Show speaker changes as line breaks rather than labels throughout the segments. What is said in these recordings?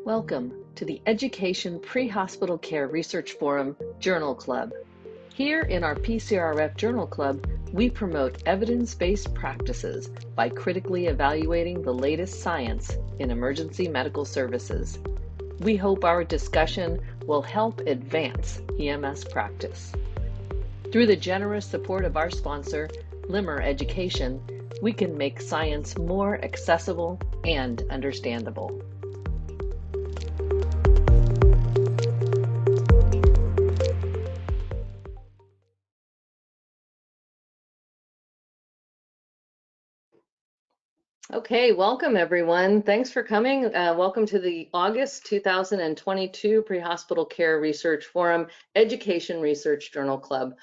Welcome to the Education Pre-Hospital Care Research Forum Journal Club. Here in our PCRF Journal Club, we promote evidence-based practices by critically evaluating the latest science in emergency medical services. We hope our discussion will help advance EMS practice. Through the generous support of our sponsor, Limmer Education, we can make science more accessible and understandable. Okay, welcome everyone. Thanks for coming. Welcome to the August 2022 Pre-Hospital Care Research Forum Education Research Journal Club.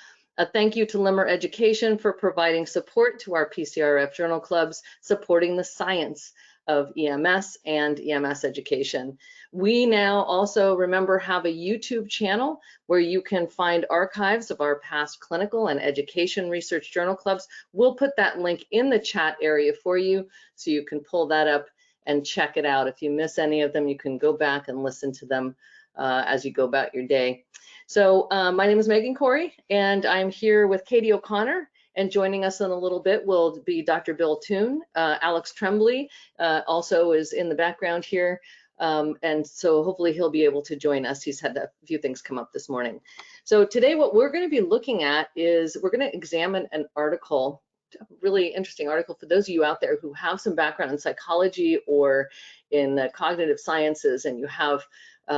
Thank you to Limmer Education for providing support to our PCRF journal clubs, supporting the science of EMS and EMS education. We now also, remember, have a YouTube channel where you can find archives of our past clinical and education research journal clubs. We'll put that link in the chat area for you so you can pull that up and check it out. If you miss any of them, you can go back and listen to them as you go about your day. So my name is Megan Corey, and I'm here with Katie O'Connor. And joining us in a little bit will be Dr. Bill Toon. Alex Tremblay also is in the background here. And so hopefully he'll be able to join us. He's had a few things come up this morning. So today what we're going to be looking at is we're going to examine an article, a really interesting article for those of you out there who have some background in psychology or in cognitive sciences, and you have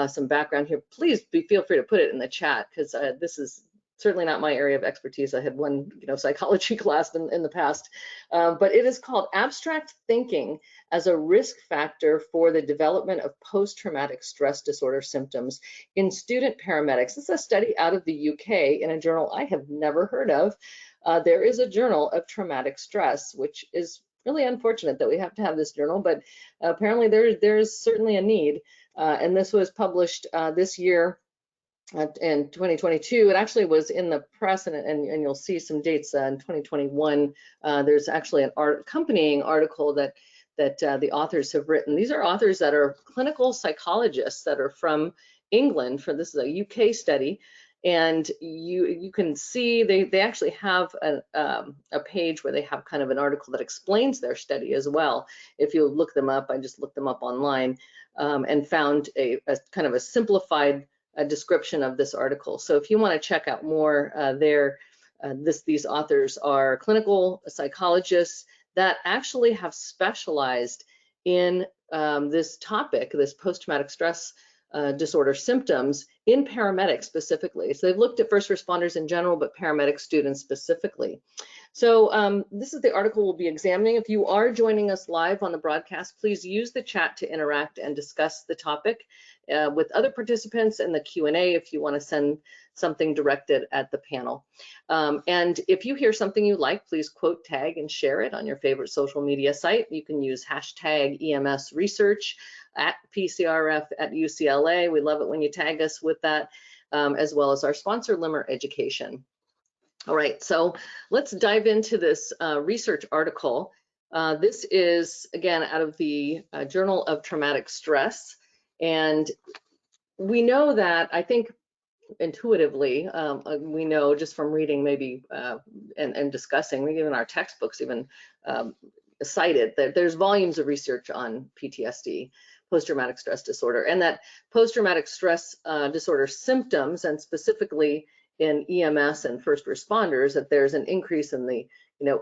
some background here. Please feel free to put it in the chat, because this is certainly not my area of expertise. I had one, psychology class in the past, but it is called Abstract Thinking as a Risk Factor for the Development of Post-Traumatic Stress Disorder Symptoms in Student Paramedics. This is a study out of the UK in a journal I have never heard of. There is a journal of traumatic stress, which is really unfortunate that we have to have this journal, but apparently there's certainly a need. And this was published this year in 2022. It actually was in the press, and you'll see some dates in 2021. There's actually an accompanying article that the authors have written. These are authors that are clinical psychologists that are from England. This is a UK study, and you can see they actually have a page where they have kind of an article that explains their study as well. If you look them up, I just looked them up online and found a kind of a simplified description of this article. So if you want to check out more these authors are clinical psychologists that actually have specialized in this topic, this post-traumatic stress disorder symptoms in paramedics specifically. So they've looked at first responders in general, but paramedic students specifically. So this is the article we'll be examining. If you are joining us live on the broadcast, please use the chat to interact and discuss the topic with other participants, in the Q&A if you want to send something directed at the panel. And if you hear something you like, please quote, tag, and share it on your favorite social media site. You can use hashtag EMS Research at PCRF at UCLA. We love it when you tag us with that, as well as our sponsor, Limmer Education. All right, so let's dive into this research article. This is, again, out of the Journal of Traumatic Stress. And we know that, I think intuitively, we know just from reading maybe and discussing, even our textbooks even cited that there's volumes of research on PTSD, post-traumatic stress disorder, and that post-traumatic stress disorder symptoms, and specifically in EMS and first responders, that there's an increase in the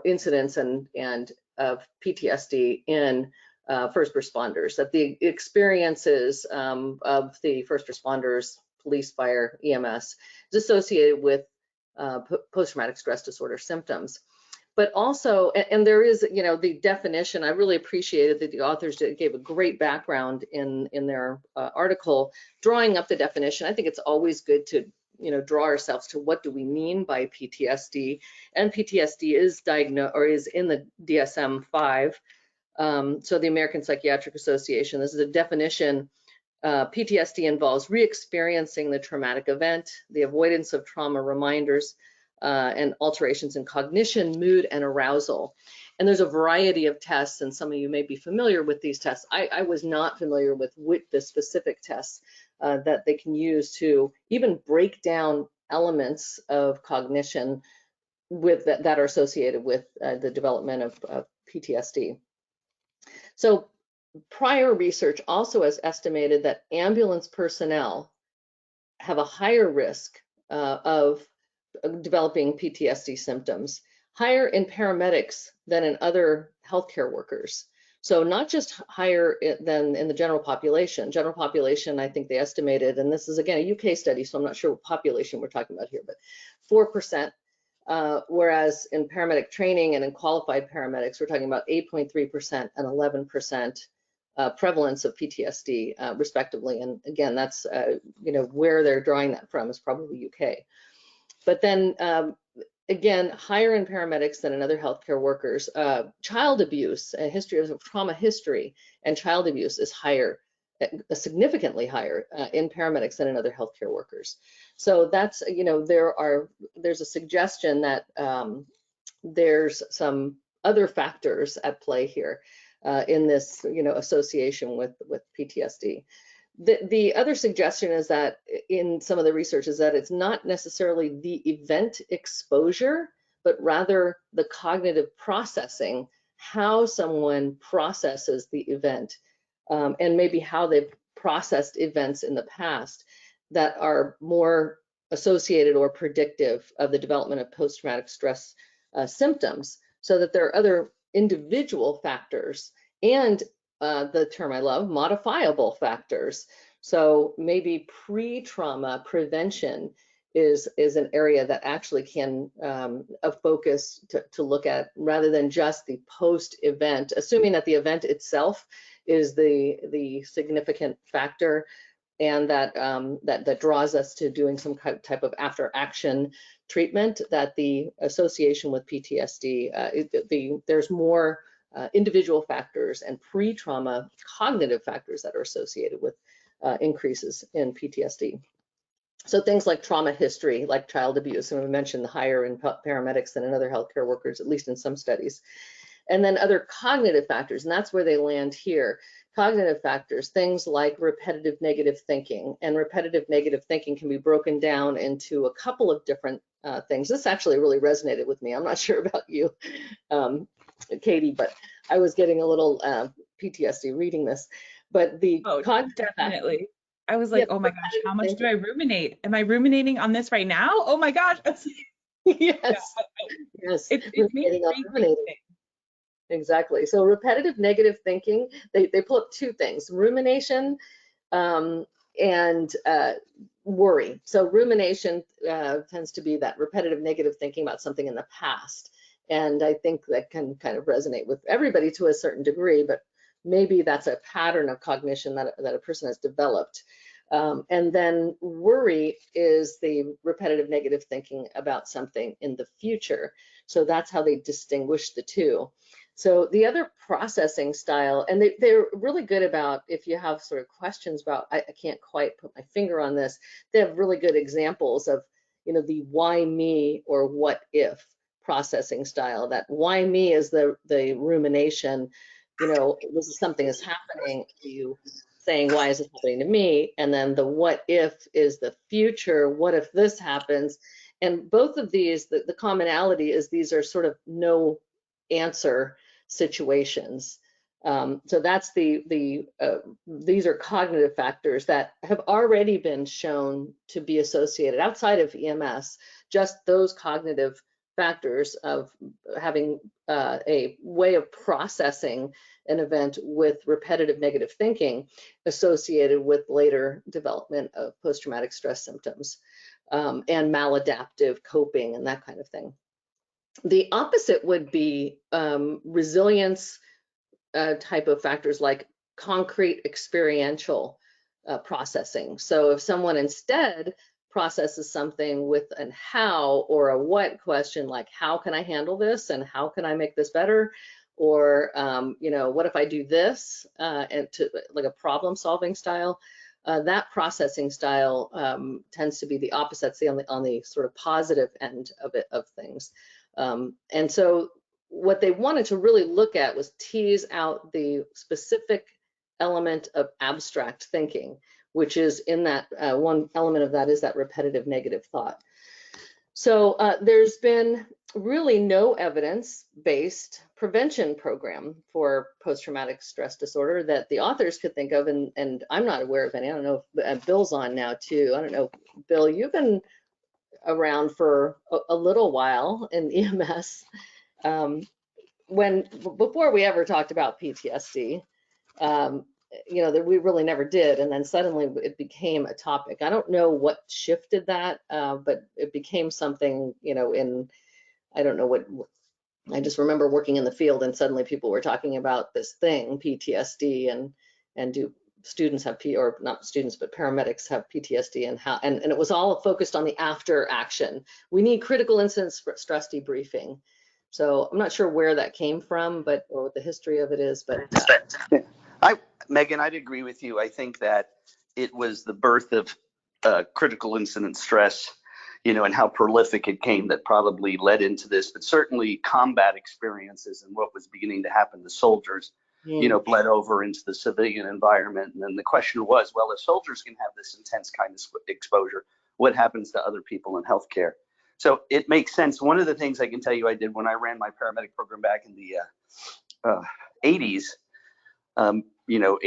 incidence and of PTSD in first responders, that the experiences of the first responders, police, fire, EMS, is associated with post-traumatic stress disorder symptoms. But also, and there is, the definition, I really appreciated that the authors gave a great background in their article, drawing up the definition. I think it's always good to draw ourselves to what do we mean by PTSD, and PTSD is diagnosed or is in the DSM-5. So the American Psychiatric Association, this is a definition. PTSD involves re-experiencing the traumatic event, the avoidance of trauma reminders, and alterations in cognition, mood, and arousal. And there's a variety of tests, and some of you may be familiar with these tests. I was not familiar with the specific tests that they can use to even break down elements of cognition with that are associated with the development of PTSD. So prior research also has estimated that ambulance personnel have a higher risk of developing PTSD symptoms, higher in paramedics than in other healthcare workers. So not just higher than in the general population. General population, I think they estimated, and this is again a UK study, so I'm not sure what population we're talking about here, but 4%, whereas in paramedic training and in qualified paramedics, we're talking about 8.3% and 11% prevalence of PTSD, respectively. And again, that's where they're drawing that from is probably UK. But then again, higher in paramedics than in other healthcare workers. Child abuse, a history of trauma history, and child abuse is higher, significantly higher in paramedics than in other healthcare workers. So that's, there's a suggestion that there's some other factors at play here in this, association with PTSD. The other suggestion is that in some of the research is that it's not necessarily the event exposure, but rather the cognitive processing, how someone processes the event, and maybe how they've processed events in the past that are more associated or predictive of the development of post-traumatic stress symptoms, so that there are other individual factors and the term I love, modifiable factors. So maybe pre-trauma prevention is an area that actually can a focus to look at, rather than just the post-event, assuming that the event itself is the significant factor, and that that draws us to doing some type of after-action treatment. That the association with PTSD, there's more individual factors and pre-trauma cognitive factors that are associated with increases in PTSD. So things like trauma history, like child abuse, and we mentioned higher in paramedics than in other healthcare workers, at least in some studies. And then other cognitive factors, and that's where they land here. Cognitive factors, things like repetitive negative thinking, and repetitive negative thinking can be broken down into a couple of different things. This actually really resonated with me. I'm not sure about you, Katie, but I was getting a little PTSD reading this. But the
definitely. I was like, oh my gosh, how much do I ruminate? Am I ruminating on this right now? Oh my gosh.
Yes. Yes. Ruminating. Exactly. So repetitive negative thinking, they pull up two things: rumination and worry. So rumination tends to be that repetitive negative thinking about something in the past. And I think that can kind of resonate with everybody to a certain degree, but maybe that's a pattern of cognition that a person has developed. And then worry is the repetitive negative thinking about something in the future. So that's how they distinguish the two. So the other processing style, and they're really good about, if you have sort of questions about, I can't quite put my finger on this, they have really good examples of, the why me or what if processing style. That why me is the rumination, this is something is happening to you, saying, why is this happening to me? And then the what if is the future, what if this happens? And both of these, the commonality is these are sort of no answer situations. So that's these are cognitive factors that have already been shown to be associated outside of EMS, just those cognitive factors of having a way of processing an event with repetitive negative thinking associated with later development of post-traumatic stress symptoms and maladaptive coping and that kind of thing. The opposite would be resilience type of factors like concrete experiential processing. So if someone instead processes something with an how or a what question, like how can I handle this and how can I make this better? Or what if I do this, and to like a problem solving style, that processing style tends to be the opposite, on the sort of positive end of things. And so what they wanted to really look at was tease out the specific element of abstract thinking, which is in that one element of that is that repetitive negative thought. So there's been really no evidence-based prevention program for post-traumatic stress disorder that the authors could think of, and I'm not aware of any. I don't know if Bill's on now too. I don't know, Bill, you've been around for a little while in EMS. Before we ever talked about PTSD, you know, that we really never did, and then suddenly it became a topic. I don't know what shifted that, but it became something, you know, I don't know what, I just remember working in the field and suddenly people were talking about this thing, PTSD, and do students have or not students, but paramedics have PTSD, and how, and it was all focused on the after action. We need critical incident stress debriefing. So I'm not sure where that came from, but or what the history of it is, but
Megan, I'd agree with you. I think that it was the birth of critical incident stress, you know, and how prolific it came that probably led into this. But certainly combat experiences and what was beginning to happen to soldiers, you know, bled over into the civilian environment. And then the question was, well, if soldiers can have this intense kind of exposure, what happens to other people in healthcare? So it makes sense. One of the things I can tell you I did when I ran my paramedic program back in the 80s, you know,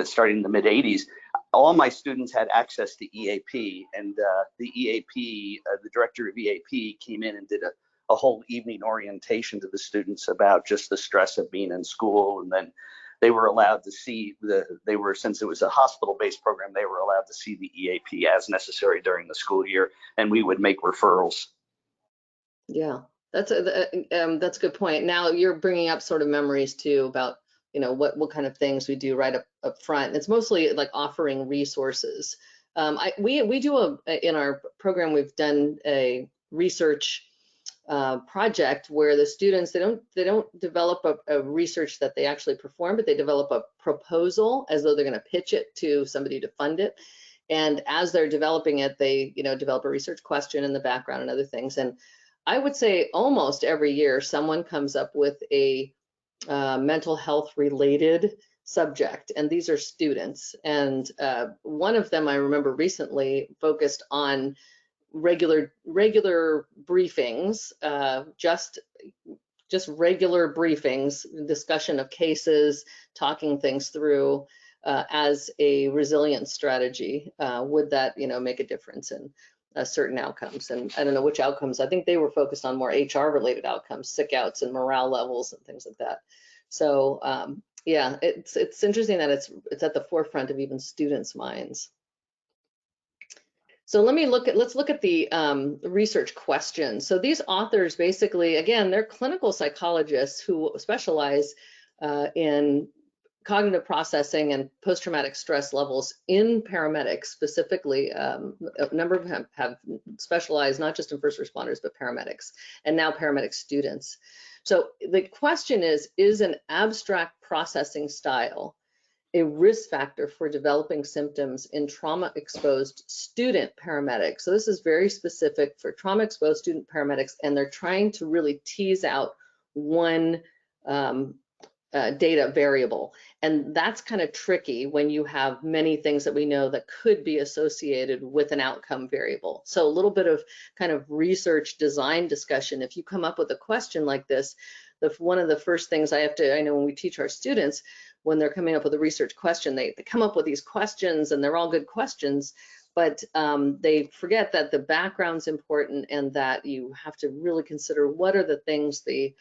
starting in the mid 80s, all my students had access to EAP, and the EAP, the director of EAP came in and did a whole evening orientation to the students about just the stress of being in school. And then they were allowed to see since it was a hospital-based program, they were allowed to see the EAP as necessary during the school year, and we would make referrals.
Yeah, that's a good point. Now you're bringing up sort of memories too about, you know, what kind of things we do right up front. It's mostly like offering resources. We do in our program, we've done a research project where the students, they don't develop a research that they actually perform, but they develop a proposal as though they're going to pitch it to somebody to fund it. And as they're developing it, they, you know, develop a research question in the background and other things. And I would say almost every year someone comes up with a mental health related subject, and these are students. And one of them I remember recently focused on regular briefings, just regular briefings, discussion of cases, talking things through as a resilience strategy. Would that, you know, make a difference in certain outcomes? And I don't know which outcomes. I think they were focused on more HR related outcomes, sick outs and morale levels and things like that. So yeah, it's interesting that it's at the forefront of even students' minds. So let's look at the research questions. So these authors basically, again, they're clinical psychologists who specialize in cognitive processing and post-traumatic stress levels in paramedics specifically. A number of them have specialized not just in first responders, but paramedics, and now paramedic students. So the question is an abstract processing style a risk factor for developing symptoms in trauma-exposed student paramedics? So this is very specific for trauma-exposed student paramedics, and they're trying to really tease out one data variable. And that's kind of tricky when you have many things that we know that could be associated with an outcome variable. So a little bit of kind of research design discussion. If you come up with a question like this, one of the first things I know when we teach our students, when they're coming up with a research question, they come up with these questions, and they're all good questions, but they forget that the background's important and that you have to really consider what are the things, the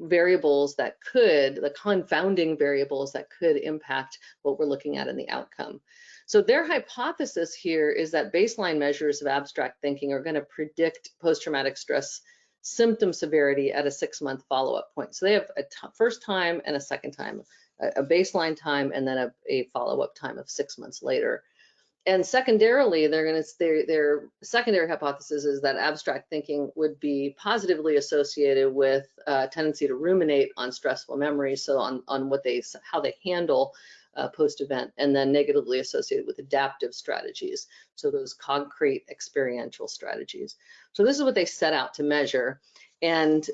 variables that the confounding variables that could impact what we're looking at in the outcome. So their hypothesis here is that baseline measures of abstract thinking are going to predict post-traumatic stress symptom severity at a 6-month follow-up point. So they have a first time and a second time, a baseline time, and then a follow-up time of 6 months later. And secondarily, their secondary hypothesis is that abstract thinking would be positively associated with a tendency to ruminate on stressful memories, so on how they handle post-event, and then negatively associated with adaptive strategies, so those concrete experiential strategies. So this is what they set out to measure. And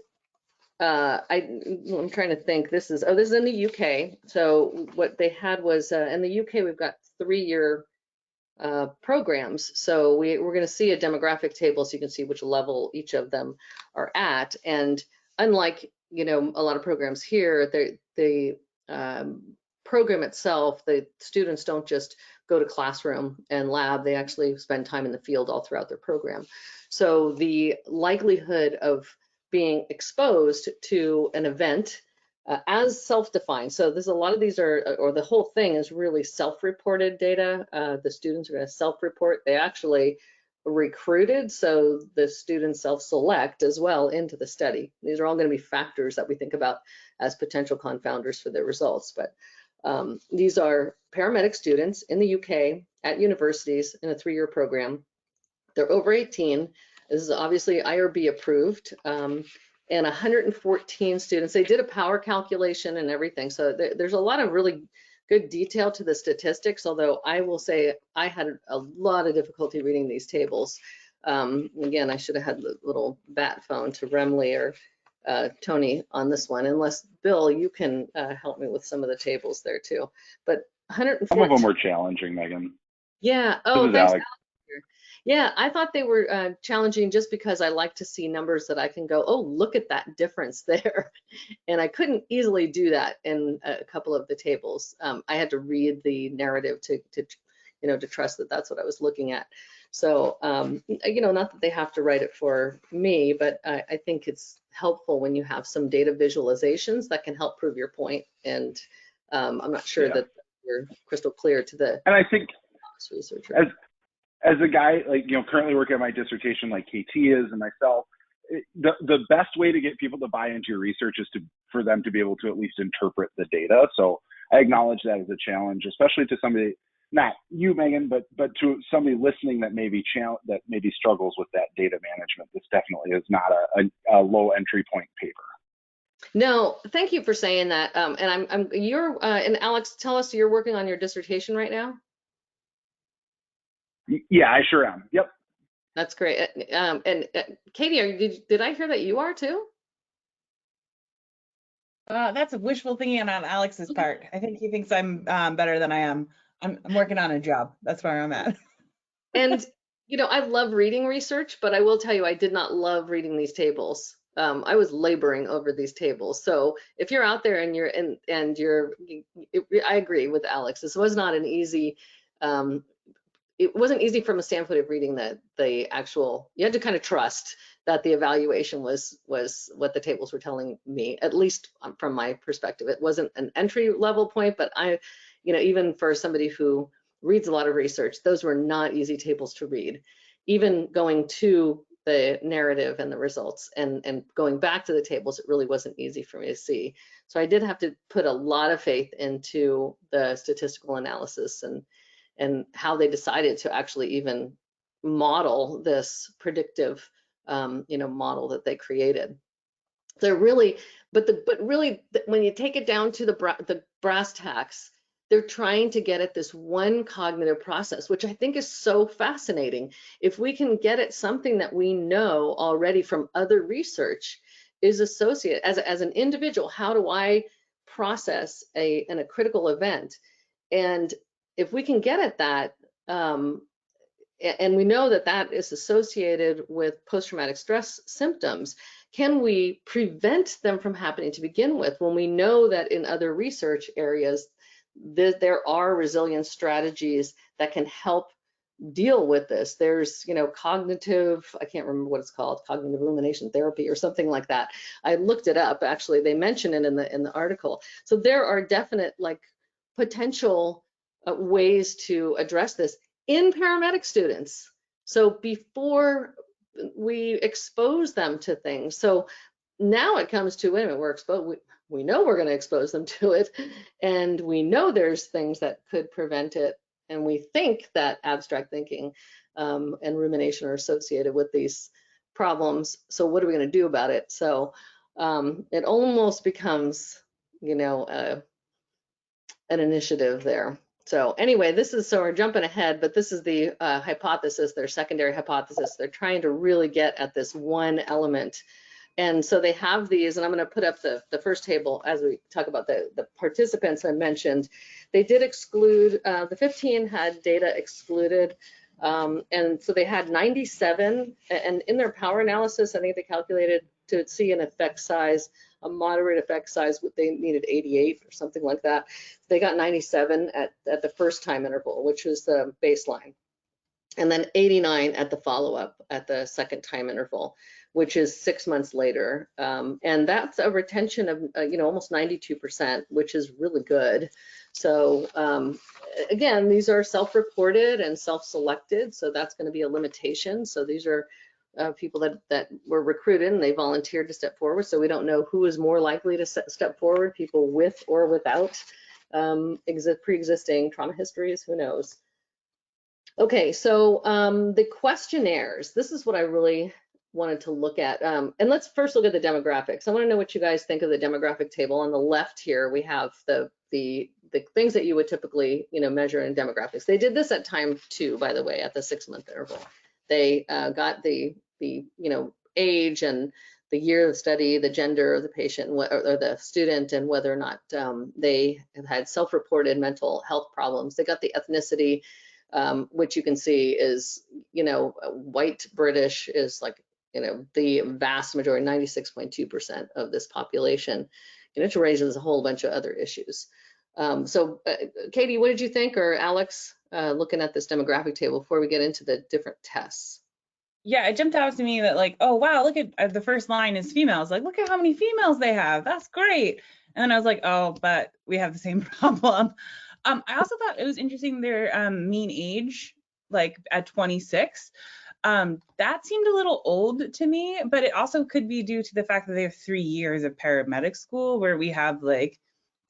I'm trying to think. This is in the UK. So what they had was in the UK we've got 3-year programs. So we're going to see a demographic table so you can see which level each of them are at. And unlike, a lot of programs here, the program itself, the students don't just go to classroom and lab, they actually spend time in the field all throughout their program. So the likelihood of being exposed to an event as self-defined. So there's a lot of these or the whole thing is really self-reported data. The students are going to self-report. They actually recruited, so the students self-select as well into the study. These are all going to be factors that we think about as potential confounders for their results. But these are paramedic students in the UK at universities in a 3-year program. They're over 18. This is obviously IRB approved. And 114 students. They did a power calculation and everything. So there's a lot of really good detail to the statistics, although I will say I had a lot of difficulty reading these tables. Again, I should have had the little bat phone to Remley or Tony on this one, unless Bill, you can help me with some of the tables there too. But 114.
Some of them were challenging, Megan.
Yeah. Oh,
thanks.
Alex. Yeah, I thought they were challenging just because I like to see numbers that I can go, oh, look at that difference there. And I couldn't easily do that in a couple of the tables. I had to read the narrative to trust that that's what I was looking at. So, not that they have to write it for me, but I think it's helpful when you have some data visualizations that can help prove your point. And I'm not sure that you're crystal clear to the
and I think
researcher.
As a guy, currently working on my dissertation like KT is and myself, the best way to get people to buy into your research is for them to be able to at least interpret the data. So I acknowledge that as a challenge, especially to somebody, not you, Megan, but to somebody listening that maybe struggles with that data management. This definitely is not a low entry point paper.
No, thank you for saying that. And Alex, tell us, you're working on your dissertation right now?
Yeah, I sure am. Yep.
That's great. And Katie, did I hear that you are too?
That's a wishful thinking on Alex's part. I think he thinks I'm better than I am. I'm working on a job. That's where I'm at.
And I love reading research, but I will tell you, I did not love reading these tables. I was laboring over these tables. So if you're out there and I agree with Alex. This was not an easy. It wasn't easy from a standpoint of reading the actual. You had to kind of trust that the evaluation was what the tables were telling me, at least from my perspective. It wasn't an entry level point, but even for somebody who reads a lot of research, those were not easy tables to read. Even going to the narrative and the results and going back to the tables, it really wasn't easy for me to see. So I did have to put a lot of faith into the statistical analysis and how they decided to actually even model this predictive model that they created. They're really, but really, when you take it down to the brass tacks, they're trying to get at this one cognitive process, which I think is so fascinating. If we can get at something that we know already from other research is associated, as an individual, how do I process a critical event? And if we can get at that, and we know that that is associated with post-traumatic stress symptoms, can we prevent them from happening to begin with when we know that in other research areas there are resilience strategies that can help deal with this? There's, cognitive, I can't remember what it's called, cognitive rumination therapy or something like that. I looked it up, actually. They mention it in the article. So there are definite potential ways to address this in paramedic students. So before we expose them to things. So now it comes to, wait a minute, we're exposed. We know we're going to expose them to it, and we know there's things that could prevent it, and we think that abstract thinking and rumination are associated with these problems. So what are we going to do about it? So it almost becomes, an initiative there. So anyway, so we're jumping ahead, but this is the hypothesis, their secondary hypothesis. They're trying to really get at this one element And so they have these, and I'm going to put up the first table as we talk about the participants I mentioned. They did exclude, the 15 had data excluded. And so they had 97, and in their power analysis, I think they calculated to see an effect size, a moderate effect size, they needed 88 or something like that. They got 97 at the first time interval, which was the baseline. And then 89 at the follow-up at the second time interval, which is 6 months later. And that's a retention of, almost 92%, which is really good. So again, these are self-reported and self-selected, so that's going to be a limitation. So these are people that were recruited and they volunteered to step forward. So we don't know who is more likely to step forward, people with or without pre-existing trauma histories, who knows. Okay, so the questionnaires, this is what I really wanted to look at. And let's first look at the demographics. I want to know what you guys think of the demographic table. On the left here, we have the things that you would typically, measure in demographics. They did this at time 2, by the way, at the 6-month interval. They got the age and the year of study, the gender of the patient or the student, and whether or not they have had self-reported mental health problems. They got the ethnicity, which you can see is, white British is like, the vast majority, 96.2% of this population, which raises a whole bunch of other issues. So Katie, what did you think, or Alex, looking at this demographic table before we get into the different tests?
Yeah, it jumped out to me that like, oh, wow, look at the first line is females. Like, look at how many females they have. That's great. And then I was like, oh, but we have the same problem. I also thought it was interesting their mean age, like at 26. That seemed a little old to me, but it also could be due to the fact that they have 3 years of paramedic school, where we have like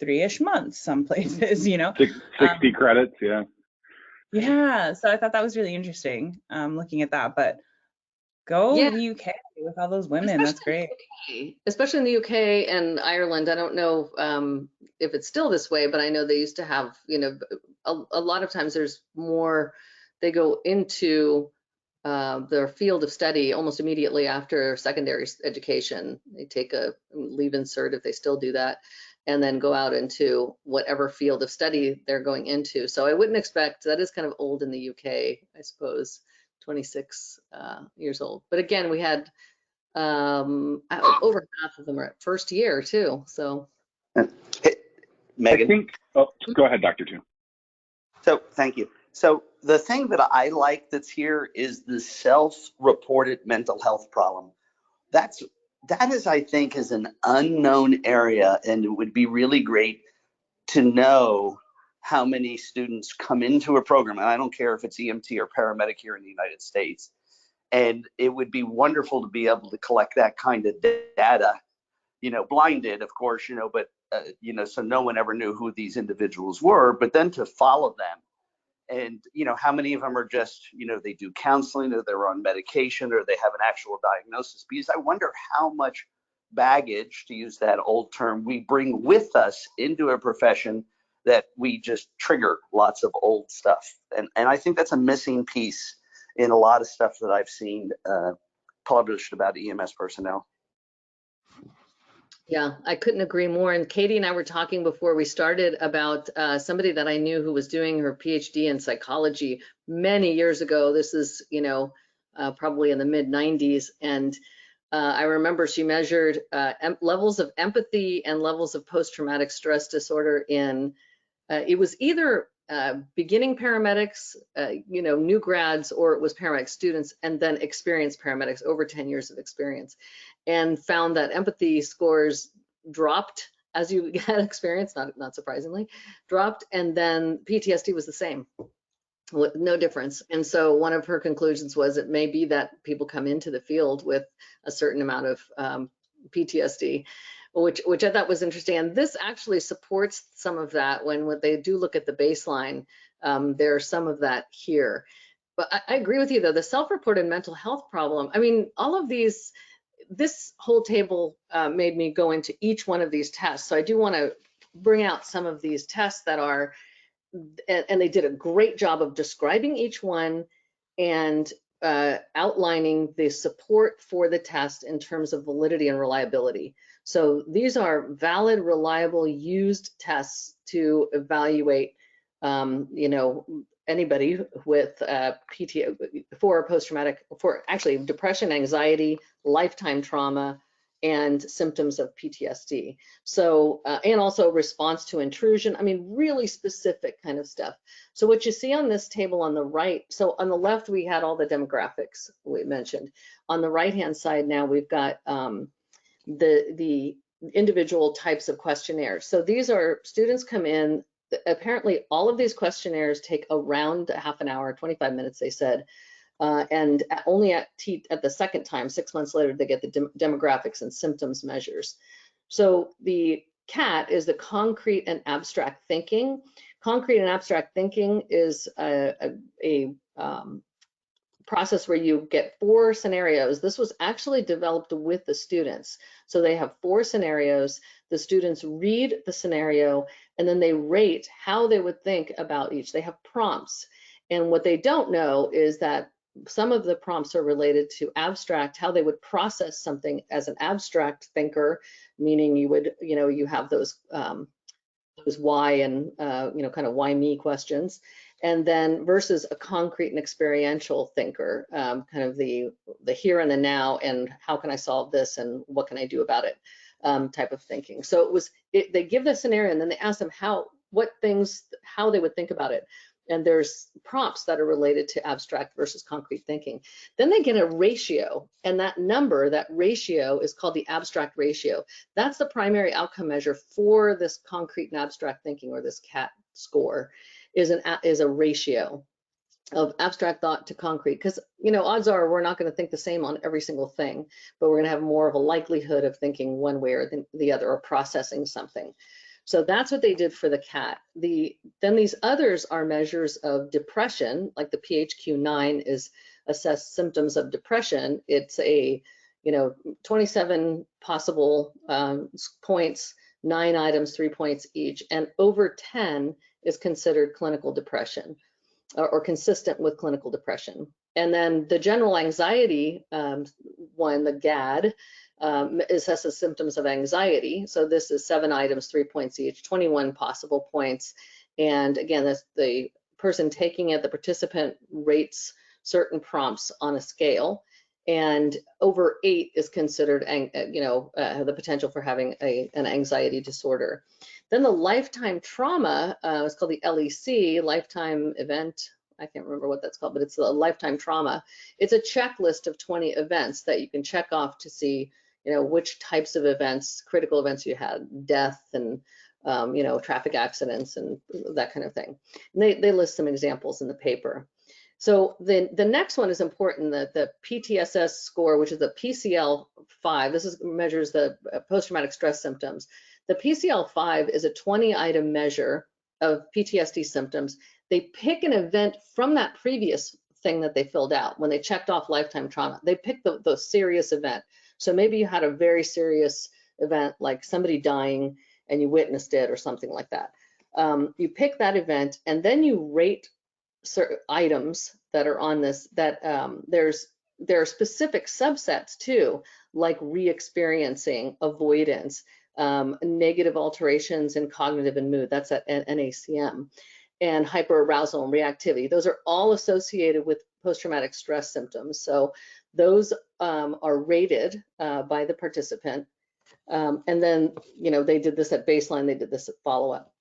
3-ish months some places,
60 credits, yeah.
Yeah, so I thought that was really interesting, looking at that. But go the UK with all those women. That's great.
Especially in the UK and Ireland. I don't know if it's still this way, but I know they used to have, a lot of times there's more, they go into their field of study almost immediately after secondary education. They take a leave insert if they still do that, and then go out into whatever field of study they're going into. So I wouldn't expect, that is kind of old in the UK, I suppose, 26 years old. But again, we had over half of them are at first year too. So,
Megan.
I think, go ahead, Dr. Toon.
So thank you. So the thing that I like that's here is the self-reported mental health problem. That is, I think, is an unknown area, and it would be really great to know how many students come into a program. And I don't care if it's EMT or paramedic here in the United States. And it would be wonderful to be able to collect that kind of data, blinded, of course, but, so no one ever knew who these individuals were, but then to follow them. And, how many of them are just, they do counseling, or they're on medication, or they have an actual diagnosis. Because I wonder how much baggage, to use that old term, we bring with us into a profession that we just trigger lots of old stuff. And I think that's a missing piece in a lot of stuff that I've seen published about EMS personnel.
Yeah, I couldn't agree more. And Katie and I were talking before we started about somebody that I knew who was doing her PhD in psychology many years ago. This is, probably in the mid 90s. And I remember she measured levels of empathy and levels of post-traumatic stress disorder in, it was either beginning paramedics, new grads, or it was paramedic students, and then experienced paramedics, over 10 years of experience, and found that empathy scores dropped as you had experience, not surprisingly, dropped, and then PTSD was the same, no difference. And so one of her conclusions was it may be that people come into the field with a certain amount of PTSD, which I thought was interesting. And this actually supports some of that when they do look at the baseline. There's some of that here. But I agree with you, though, the self-reported mental health problem, I mean, all of these, this whole table made me go into each one of these tests. So I do want to bring out some of these tests that are, and they did a great job of describing each one and outlining the support for the test in terms of validity and reliability. So these are valid, reliable, used tests to evaluate, you know, anybody with for actually depression, anxiety, lifetime trauma, and symptoms of PTSD. So, and also response to intrusion. I mean, really specific kind of stuff. So what you see on this table on the right, so on the left, we had all the demographics we mentioned. On the right-hand side now, we've got the individual types of questionnaires. So these are, students come in, apparently all of these questionnaires take around half an hour, 25 minutes, they said. And only at the second time, 6 months later, they get the demographics and symptoms measures. So the CAT is the concrete and abstract thinking. Concrete and abstract thinking is a process where you get 4 scenarios. This was actually developed with the students. So they have 4 scenarios. The students read the scenario and then they rate how they would think about each. They have prompts. And what they don't know is that some of the prompts are related to abstract, how they would process something as an abstract thinker, meaning you would, you know, you have those why and, you know, kind of why me questions. And then versus a concrete and experiential thinker, kind of the here and the now and how can I solve this and what can I do about it type of thinking. So they give the scenario and then they ask them how they would think about it. And there's prompts that are related to abstract versus concrete thinking. Then they get a ratio, and that number, that ratio is called the abstract ratio. That's the primary outcome measure for this concrete and abstract thinking, or this CAT score, is a ratio of abstract thought to concrete. Because, you know, odds are we're not going to think the same on every single thing, but we're going to have more of a likelihood of thinking one way or the other, or processing something. So that's what they did for the CAT. Then these others are measures of depression, like the PHQ-9 is assess symptoms of depression. It's a, you know, 27 possible points, 9 items, 3 points each, and over 10 is considered clinical depression or consistent with clinical depression. And then the general anxiety one, the GAD, assesses symptoms of anxiety. So this is 7 items, 3 points each, 21 possible points. And again, that's the person taking it, the participant rates certain prompts on a scale. And over 8 is considered, you know, the potential for having an anxiety disorder. Then the lifetime trauma is called the LEC, lifetime event. I can't remember what that's called, but it's a lifetime trauma. It's a checklist of 20 events that you can check off to see, you know, which types of events, critical events you had, death and, you know, traffic accidents and that kind of thing. And they list some examples in the paper. So the next one is important, the Ptss score, which is the PCL-5. This measures the post-traumatic stress symptoms. The PCL-5 is a 20-item measure of PTSD symptoms. They pick an event from that previous thing that they filled out when they checked off lifetime trauma. They picked the serious event. So maybe you had a very serious event, like somebody dying and you witnessed it or something like that. You pick that event and then you rate certain items that are on this, that there are specific subsets too, like re-experiencing, avoidance, negative alterations in cognitive and mood, that's at NACM, and hyperarousal and reactivity. Those are all associated with post-traumatic stress symptoms. So those are rated by the participant. And then, you know, they did this at baseline, they did this at follow-up.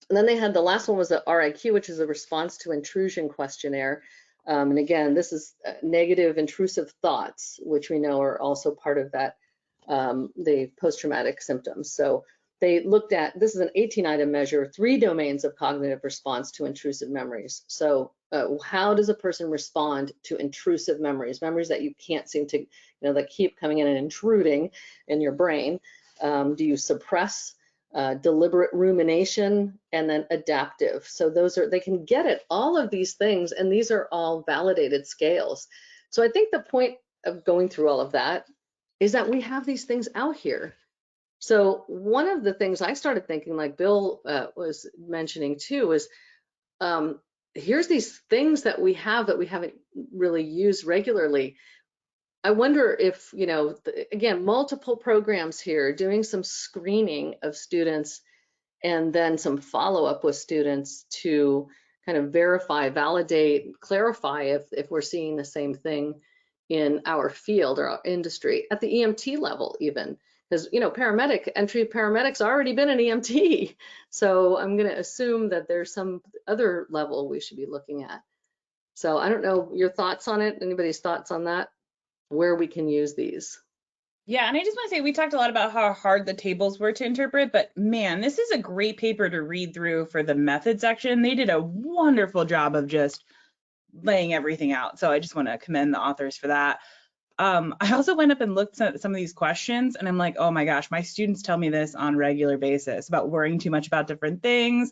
And then they had the last one was the RIQ, which is a response to intrusion questionnaire. And again, this is negative intrusive thoughts, which we know are also part of that, the post-traumatic symptoms. So they looked at, this is an 18-item measure, 3 domains of cognitive response to intrusive memories. So how does a person respond to intrusive memories, memories that you can't seem to, you know, that keep coming in and intruding in your brain? Do you suppress? Deliberate rumination, and then adaptive. So those are, they can get at all of these things, and these are all validated scales. So I think the point of going through all of that is that we have these things out here. So one of the things I started thinking, like Bill was mentioning too, is here's these things that we have that we haven't really used regularly. I wonder if, you know, again, multiple programs here, doing some screening of students and then some follow-up with students to kind of verify, validate, clarify if we're seeing the same thing in our field or our industry at the EMT level even. Because, you know, entry paramedics already been an EMT. So I'm going to assume that there's some other level we should be looking at. So I don't know your thoughts on it. Anybody's thoughts on that? Where we can use these?
Yeah, and I just want to say we talked a lot about how hard the tables were to interpret, but man, this is a great paper to read through for the method section. They did a wonderful job of just laying everything out. So I just want to commend the authors for that. I also went up and looked at some of these questions, and I'm like, oh my gosh, my students tell me this on a regular basis about worrying too much about different things,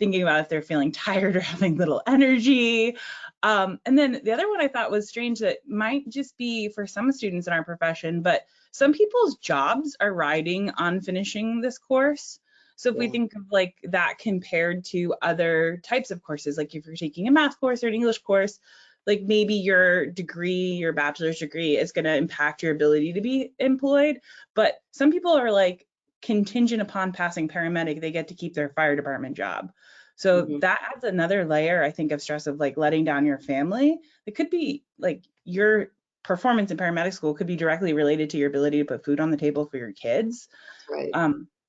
thinking about if they're feeling tired or having little energy. And then the other one I thought was strange that might just be for some students in our profession, but some people's jobs are riding on finishing this course. So if we think of like that compared to other types of courses, like if you're taking a math course or an English course, like maybe your degree, your bachelor's degree is going to impact your ability to be employed. But some people are like contingent upon passing paramedic, they get to keep their fire department job. So that adds another layer, I think, of stress of like letting down your family. It could be like your performance in paramedic school could be directly related to your ability to put food on the table for your kids.
Right.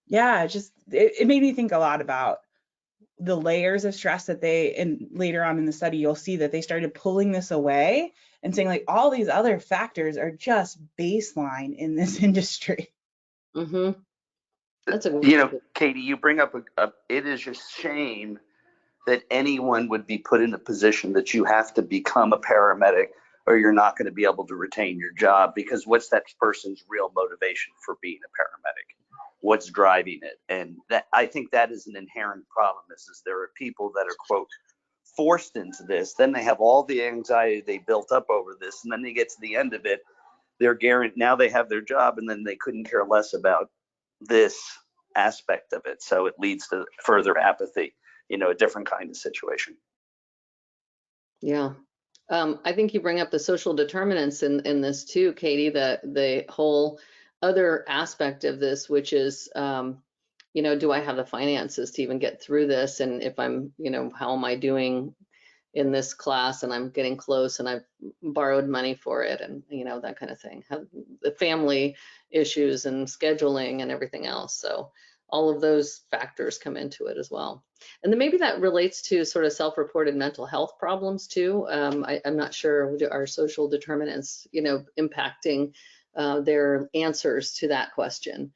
Yeah, it made me think a lot about the layers of stress that and later on in the study, you'll see that they started pulling this away and saying like all these other factors are just baseline in this industry.
That's a,
you know, Katie, you bring up it is just shame that anyone would be put in a position that you have to become a paramedic or you're not going to be able to retain your job, because what's that person's real motivation for being a paramedic? What's driving it? And that, I think that is an inherent problem is there are people that are, quote, forced into this. Then they have all the anxiety they built up over this. And then they get to the end of it, they're guaranteed, now they have their job, and then they couldn't care less about this aspect of it. So it leads to further apathy, you know, a different kind of situation.
Yeah. I think you bring up the social determinants in this too, Katie, the whole other aspect of this, which is, you know, do I have the finances to even get through this? And if I'm, you know, how am I doing in this class and I'm getting close and I've borrowed money for it and, you know, that kind of thing. The family issues and scheduling and everything else. So all of those factors come into it as well. And then maybe that relates to sort of self-reported mental health problems too. I'm not sure, are social determinants, you know, impacting their answers to that question.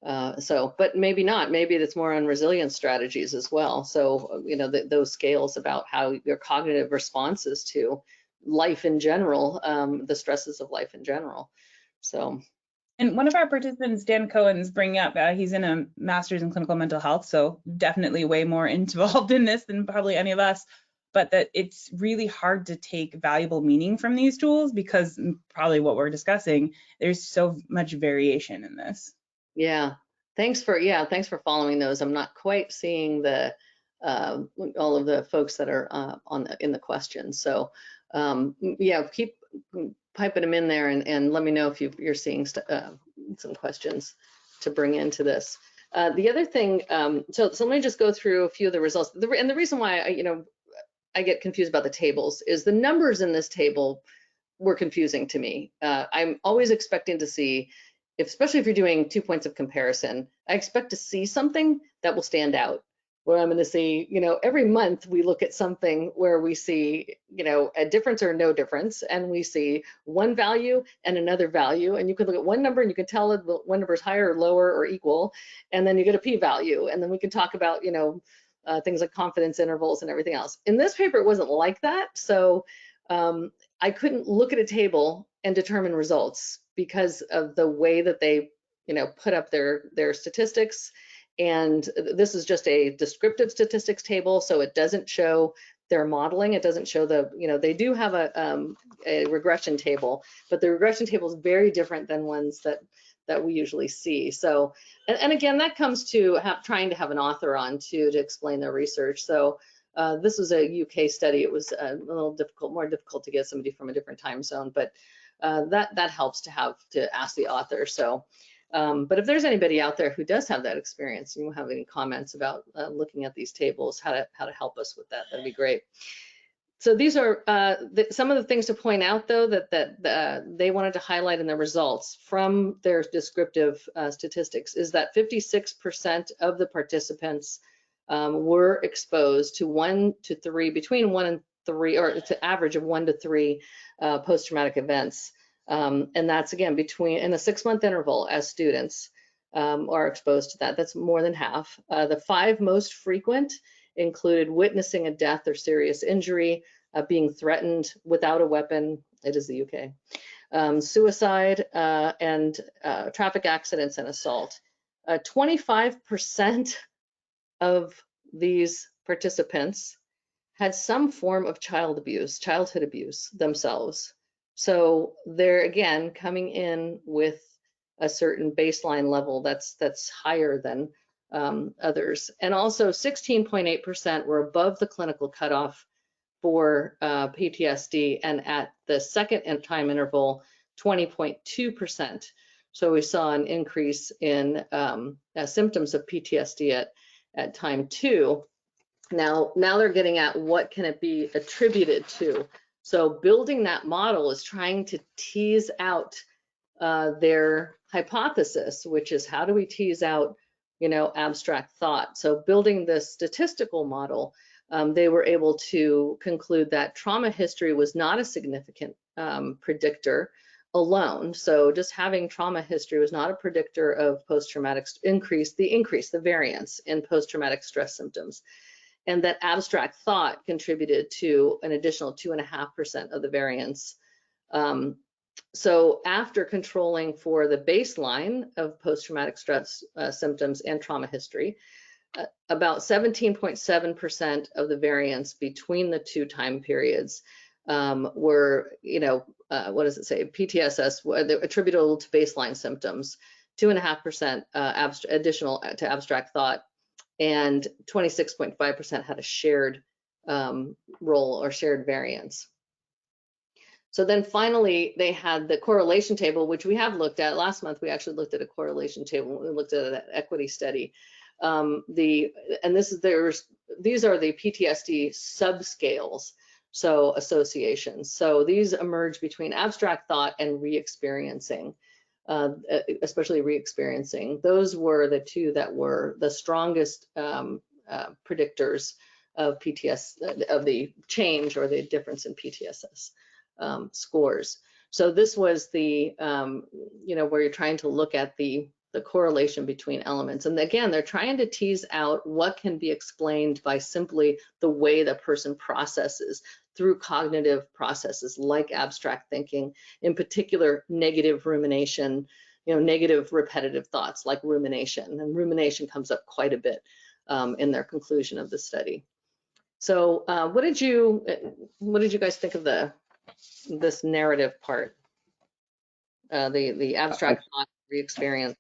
But maybe not, maybe it's more on resilience strategies as well. So, you know, those scales about how your cognitive responses to life in general, the stresses of life in general. So.
And one of our participants, Dan Cohen's bringing up, he's in a master's in clinical mental health, so definitely way more involved in this than probably any of us, but that it's really hard to take valuable meaning from these tools because probably what we're discussing, there's so much variation in this.
Yeah, thanks for following those. I'm not quite seeing the all of the folks that are in the questions. So yeah, keep piping them in there and let me know if you're seeing some questions to bring into this. The other thing, so let me just go through a few of the results. And the reason why I get confused about the tables is the numbers in this table were confusing to me. I'm always expecting to see, especially if you're doing 2 points of comparison, I expect to see something that will stand out. Where I'm going to see, you know, every month we look at something where we see, you know, a difference or no difference, and we see one value and another value, and you can look at one number and you can tell if one number is higher or lower or equal, and then you get a p-value, and then we can talk about, you know, things like confidence intervals and everything else. In this paper, it wasn't like that, so I couldn't look at a table and determine results because of the way that they, you know, put up their statistics. And this is just a descriptive statistics table, so it doesn't show their modeling. It doesn't show the, you know, they do have a regression table, but the regression table is very different than ones that we usually see. So, and again, that comes to trying to have an author on too to explain their research. So This was a UK study. It was a little difficult, more difficult to get somebody from a different time zone, but that helps to have to ask the author. So, but if there's anybody out there who does have that experience, and you have any comments about looking at these tables, how to help us with that, that'd be great. So these are some of the things to point out, though, that they wanted to highlight in the results from their descriptive statistics is that 56% of the participants were exposed to 1 to 3, between 1 and 3, or to average of 1 to 3 post-traumatic events. And that's, again, in a 6-month interval as students are exposed to that. That's more than half. The 5 most frequent included witnessing a death or serious injury, being threatened without a weapon, it is the UK, suicide, and traffic accidents and assault. 25% of these participants had some form of childhood abuse themselves. So they're, again, coming in with a certain baseline level that's higher than others. And also 16.8% were above the clinical cutoff for PTSD, and at the second time interval, 20.2%. So we saw an increase in symptoms of PTSD at time 2. Now they're getting at what can it be attributed to. So building that model is trying to tease out their hypothesis, which is how do we tease out, abstract thought. So building this statistical model, they were able to conclude that trauma history was not a significant predictor alone. So just having trauma history was not a predictor of post-traumatic the variance in post-traumatic stress symptoms, and that abstract thought contributed to an additional 2.5% of the variance. So after controlling for the baseline of post-traumatic stress symptoms and trauma history, about 17.7% of the variance between the 2 time periods were, what does it say? PTSS, attributable to baseline symptoms, 2.5% additional to abstract thought, and 26.5% had a shared role or shared variance. So then finally, they had the correlation table, which we have looked at. Last month, we actually looked at a correlation table. We looked at an equity study. These are the Ptsd subscales, so associations. So these emerge between abstract thought and re-experiencing, especially re-experiencing. Those were the 2 that were the strongest predictors of of the change or the difference in PTSS scores. So this was the, where you're trying to look at the correlation between elements. And again, they're trying to tease out what can be explained by simply the way the person processes through cognitive processes like abstract thinking, in particular, negative rumination, negative repetitive thoughts like rumination. And rumination comes up quite a bit in their conclusion of the study. So what did you guys think of this narrative part? The abstract thought re-experiencing.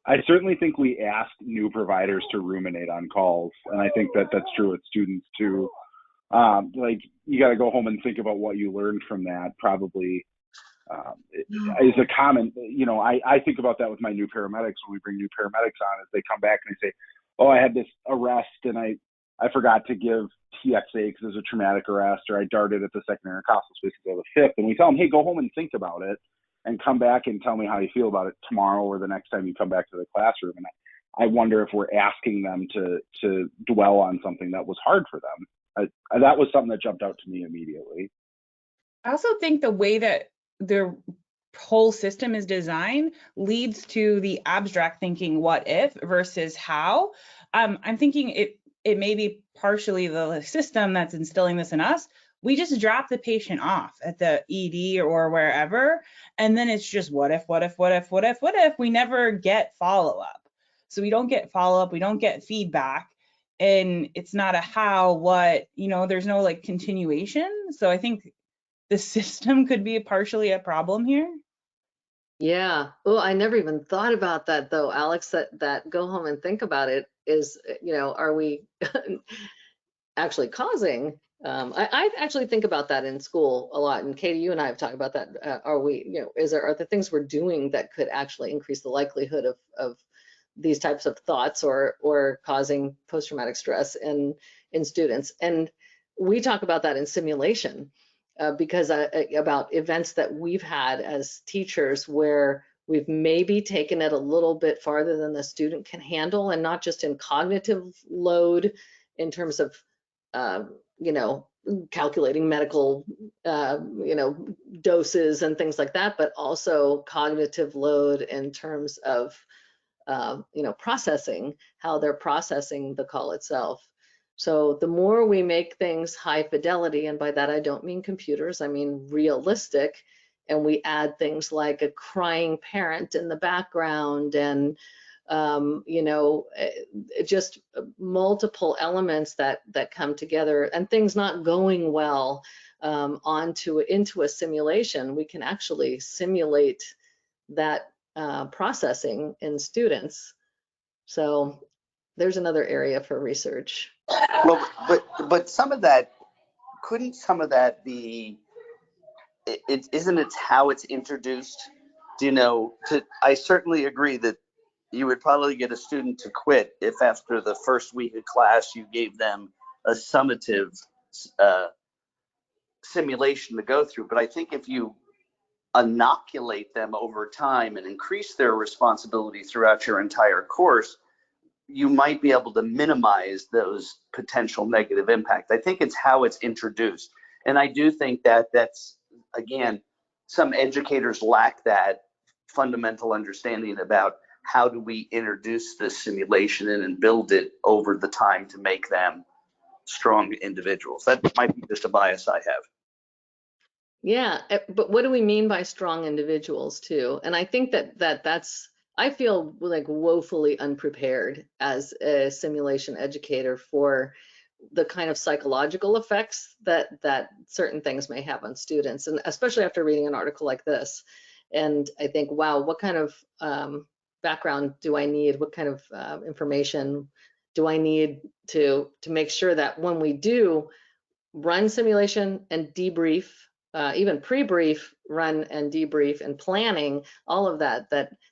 I certainly think we asked new providers to ruminate on calls, and I think that that's true with students too. Like, you got to go home and think about what you learned from that. Probably is a common, I think about that with my new paramedics when we bring new paramedics on, as they come back and they say, oh, I had this arrest and I forgot to give TXA because it was a traumatic arrest, or I darted at the second intercostal space because I was 5th. And we tell them, hey, go home and think about it and come back and tell me how you feel about it tomorrow or the next time you come back to the classroom. And I wonder if we're asking them to dwell on something that was hard for them. That was something that jumped out to me immediately.
I also think the way that the whole system is designed leads to the abstract thinking what if versus how. I'm thinking it may be partially the system that's instilling this in us. We just drop the patient off at the ED or wherever, and then it's just what if. We never get follow-up. So we don't get follow-up, we don't get feedback, and it's not a how, what, there's no like continuation. So I think the system could be partially a problem here.
Yeah. Oh, I never even thought about that though, Alex, that go home and think about it is, are we, actually causing, I actually think about that in school a lot, and Katie, you and I have talked about that. Are the things we're doing that could actually increase the likelihood of these types of thoughts or causing post-traumatic stress in students? And we talk about that in simulation because about events that we've had as teachers where we've maybe taken it a little bit farther than the student can handle, and not just in cognitive load in terms of calculating medical doses and things like that, but also cognitive load in terms of processing, how they're processing the call itself. So the more we make things high fidelity, and by that I don't mean computers, I mean realistic, and we add things like a crying parent in the background and just multiple elements that come together, and things not going well into a simulation, we can actually simulate that processing in students. So there's another area for research.
Well, but some of that, couldn't some of that be, isn't it how it's introduced? I certainly agree that you would probably get a student to quit if after the first week of class you gave them a summative simulation to go through. But I think if you inoculate them over time and increase their responsibility throughout your entire course, you might be able to minimize those potential negative impacts. I think it's how it's introduced. And I do think that that's, again, some educators lack that fundamental understanding about how do we introduce this simulation in and build it over the time to make them strong individuals. That might be just a bias I have.
Yeah, but what do we mean by strong individuals too? And I think that's, I feel like woefully unprepared as a simulation educator for the kind of psychological effects that certain things may have on students, and especially after reading an article like this. And I think, wow, what kind of background do I need? What kind of information do I need to make sure that when we do run simulation and debrief, even pre-brief, run and debrief, and planning, all of that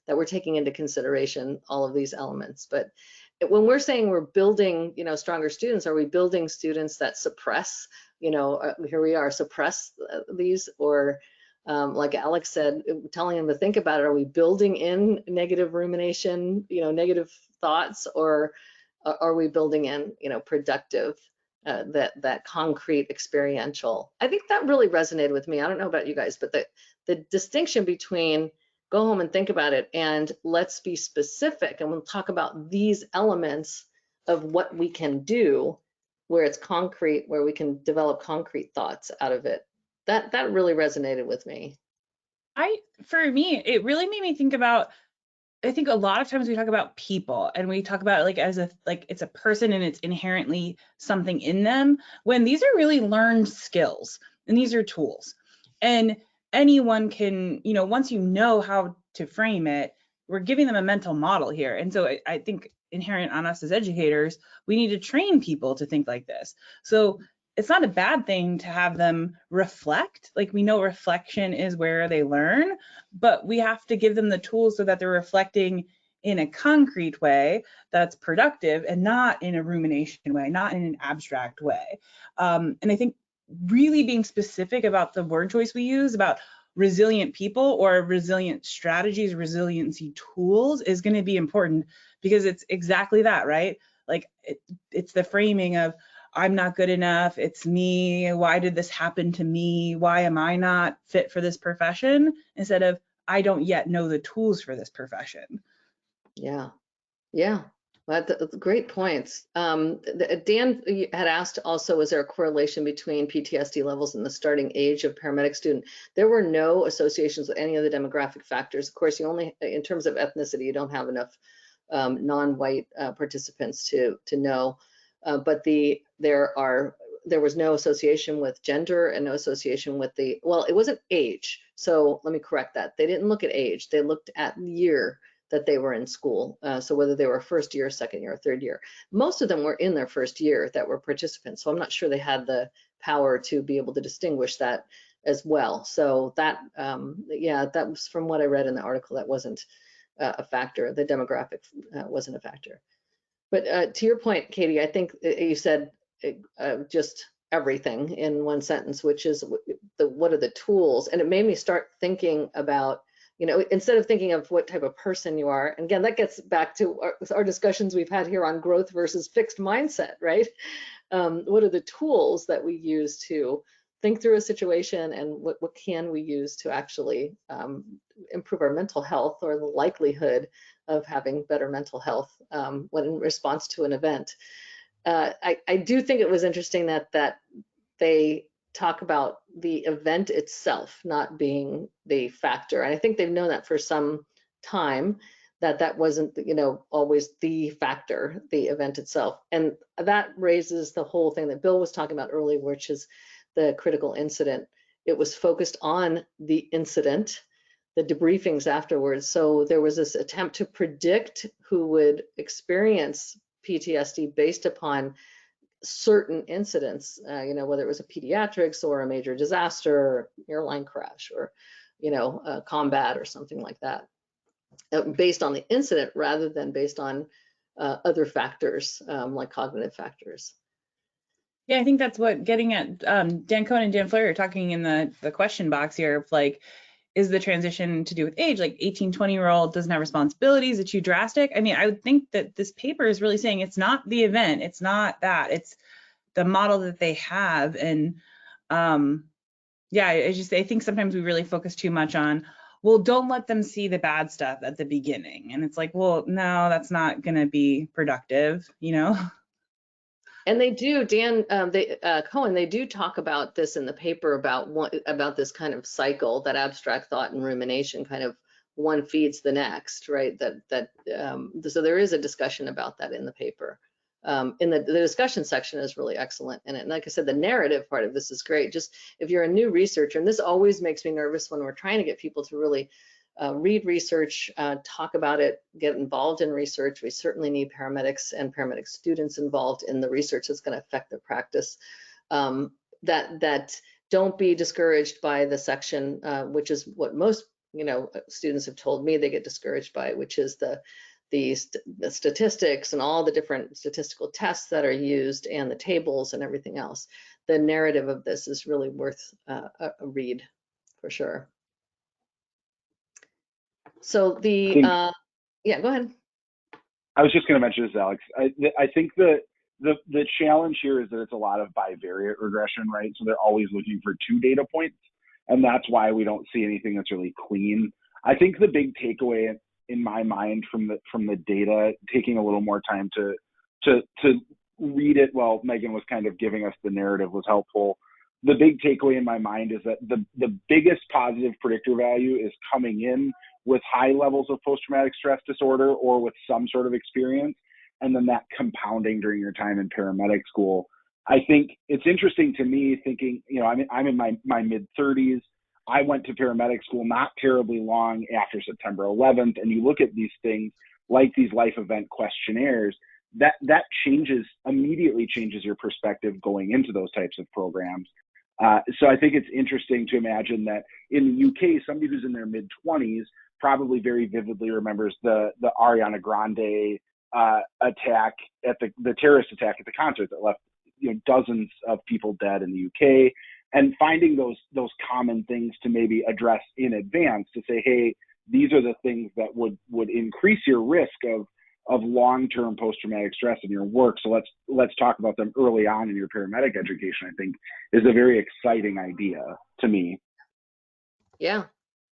we're taking into consideration all of these elements. But when we're saying we're building, stronger students, are we building students that suppress, here we are, suppress these, or like Alex said, telling them to think about it, are we building in negative rumination, negative thoughts, or are we building in, productive, that concrete experiential? I think that really resonated with me. I don't know about you guys, but the distinction between go home and think about it and let's be specific, and we'll talk about these elements of what we can do where it's concrete, where we can develop concrete thoughts out of it. That really resonated with me.
For me, it really made me think about, I think a lot of times we talk about people and we talk about it as it's a person and it's inherently something in them, when these are really learned skills and these are tools. And anyone can, once you know how to frame it, we're giving them a mental model here. And so I think inherent on us as educators, we need to train people to think like this. So it's not a bad thing to have them reflect. Like, we know reflection is where they learn, but we have to give them the tools so that they're reflecting in a concrete way that's productive and not in a rumination way, not in an abstract way. And I think really being specific about the word choice we use about resilient people or resilient strategies, resiliency tools is going to be important, because it's exactly that, right? Like it's the framing of, I'm not good enough, it's me, why did this happen to me, why am I not fit for this profession, instead of I don't yet know the tools for this profession.
Yeah, that's great points. Dan had asked also, was there a correlation between PTSD levels and the starting age of paramedic student? There were no associations with any of the demographic factors. Of course, you only, in terms of ethnicity, you don't have enough non-white participants to know. But there was no association with gender and no association with it wasn't age. So let me correct that. They didn't look at age. They looked at year. that they were in school. So whether they were first year, second year, or third year, most of them were in their first year that were participants. So I'm not sure they had the power to be able to distinguish that as well. So that, yeah, that was from what I read in the article, that wasn't a factor. The demographic wasn't a factor. But to your point, Katie, I think you said just everything in one sentence, which is what are the tools? And it made me start thinking about, you know, instead of thinking of what type of person you are, and again, that gets back to our discussions we've had here on growth versus fixed mindset, right? What are the tools that we use to think through a situation, and what can we use to actually improve our mental health, or the likelihood of having better mental health when in response to an event. I do think it was interesting that they talk about the event itself not being the factor. And I think they've known that for some time, that wasn't, you know, always the factor, the event itself. And that raises the whole thing that Bill was talking about earlier, which is the critical incident. It was focused on the incident, the debriefings afterwards. So there was this attempt to predict who would experience PTSD based upon certain incidents, you know, whether it was a pediatrics or a major disaster, or airline crash, or, you know, combat or something like that, based on the incident rather than based on other factors like cognitive factors.
Yeah, I think that's what getting at. Dan Cohen and Dan Fleury are talking in the question box here of like, is the transition to do with age? Like 18, 20-year-old doesn't have responsibilities. It's too drastic. I mean, I would think that this paper is really saying it's not the event. It's not that. It's the model that they have. And yeah, I think sometimes we really focus too much on, well, don't let them see the bad stuff at the beginning. And it's like, well, no, that's not going to be productive, you know?
And they do, Dan, Cohen, they do talk about this in the paper about this kind of cycle, that abstract thought and rumination, kind of one feeds the next, right? So there is a discussion about that in the paper. In the discussion section is really excellent in it. And like I said, the narrative part of this is great. Just if you're a new researcher, and this always makes me nervous when we're trying to get people to really read research, talk about it, get involved in research. We certainly need paramedics and paramedic students involved in the research that's going to affect their practice. That don't be discouraged by the section, which is what most, you know, students have told me they get discouraged by, which is the statistics and all the different statistical tests that are used, and the tables and everything else. The narrative of this is really worth a read for sure. So yeah, go ahead.
I was just going to mention this, Alex. I think the challenge here is that it's a lot of bivariate regression, right? So they're always looking for 2 data points, and that's why we don't see anything that's really clean. I think the big takeaway in my mind from the data, taking a little more time to read it while Megan was kind of giving us the narrative, was helpful. The big takeaway in my mind is that the biggest positive predictor value is coming in with high levels of post-traumatic stress disorder or with some sort of experience, and then that compounding during your time in paramedic school. I think it's interesting to me thinking, you know, I'm in my mid-30s. I went to paramedic school not terribly long after September 11th, and you look at these things like these life event questionnaires, that immediately changes your perspective going into those types of programs. So I think it's interesting to imagine that in the UK, somebody who's in their mid-20s probably very vividly remembers the Ariana Grande attack at the terrorist attack at the concert that left, you know, dozens of people dead in the UK, and finding those common things to maybe address in advance to say, hey, these are the things that would increase your risk of long-term post-traumatic stress in your work. So let's talk about them early on in your paramedic education, I think is a very exciting idea to me.
Yeah,